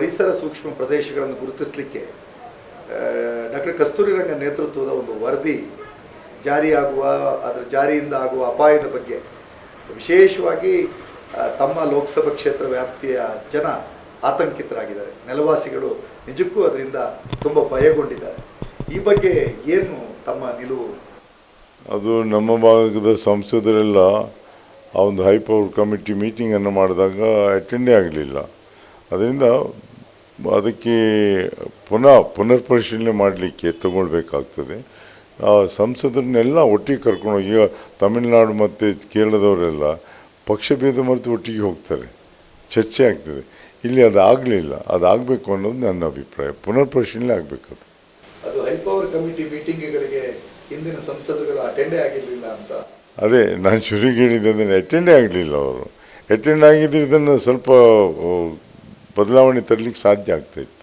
ಪರಿಸರ ಸೂಕ್ಷ್ಮ ಪ್ರದೇಶಗಳನ್ನು ಗುರುತಿಸಲಿಕ್ಕೆ ಡಾಕ್ಟರ್ ಕಸ್ತೂರಿ ರಂಗನ್ ನೇತೃತ್ವದ ಒಂದು ವರದಿ ಜಾರಿಯಾಗುವ, ಅದರ ಜಾರಿಯಿಂದ ಆಗುವ ಅಪಾಯದ ಬಗ್ಗೆ ವಿಶೇಷವಾಗಿ ತಮ್ಮ ಲೋಕಸಭಾ ಕ್ಷೇತ್ರ ವ್ಯಾಪ್ತಿಯ ಜನ ಆತಂಕಿತರಾಗಿದ್ದಾರೆ. ನೆಲವಾಸಿಗಳು ನಿಜಕ್ಕೂ ಅದರಿಂದ ತುಂಬ ಭಯಗೊಂಡಿದ್ದಾರೆ. ಈ ಬಗ್ಗೆ ಏನು ತಮ್ಮ ನಿಲುವು? ಅದು ನಮ್ಮ ಭಾಗದ ಸಂಸದರೆಲ್ಲ ಆ ಒಂದು ಹೈ ಪವರ್ ಕಮಿಟಿ ಮೀಟಿಂಗನ್ನು ಮಾಡಿದಾಗ ಅಟೆಂಡೇ ಆಗಲಿಲ್ಲ. ಅದರಿಂದ ಅದಕ್ಕೆ ಪುನರ್ ಪರಿಶೀಲನೆ ಮಾಡಲಿಕ್ಕೆ ತಗೊಳ್ಬೇಕಾಗ್ತದೆ. ಆ ಸಂಸದರನ್ನೆಲ್ಲ ಒಟ್ಟಿಗೆ ಕರ್ಕೊಂಡೋಗಿ, ಈಗ ತಮಿಳುನಾಡು ಮತ್ತು ಕೇರಳದವರೆಲ್ಲ ಪಕ್ಷಭೇದ ಮರೆತು ಒಟ್ಟಿಗೆ ಹೋಗ್ತಾರೆ, ಚರ್ಚೆ ಆಗ್ತದೆ. ಇಲ್ಲಿ ಅದು ಆಗಲಿಲ್ಲ. ಅದಾಗಬೇಕು ಅನ್ನೋದು ನನ್ನ ಅಭಿಪ್ರಾಯ. ಪುನರ್ ಪರಿಶೀಲನೆ ಆಗಬೇಕದು. ಅದು ಹೈ ಪವರ್ ಕಮಿಟಿ ಮೀಟಿಂಗ್ಗಳಿಗೆ ಹಿಂದಿನ ಸಂಸದರುಗಳು ಅಟೆಂಡೇ ಆಗಿರಲಿಲ್ಲ ಅಂತ. ಅದೇ ನಾನು ಶುರುವಿಗೆ ಹೇಳಿದ್ದೆ, ಅದನ್ನು ಅಟೆಂಡೇ ಆಗಲಿಲ್ಲ. ಅವರು ಅಟೆಂಡ್ ಆಗಿದ್ದರೆ ಇದನ್ನು ಸ್ವಲ್ಪ ಬದಲಾವಣೆ ತರಲಿಕ್ಕೆ ಸಾಧ್ಯ ಆಗ್ತಾಯಿತ್ತು.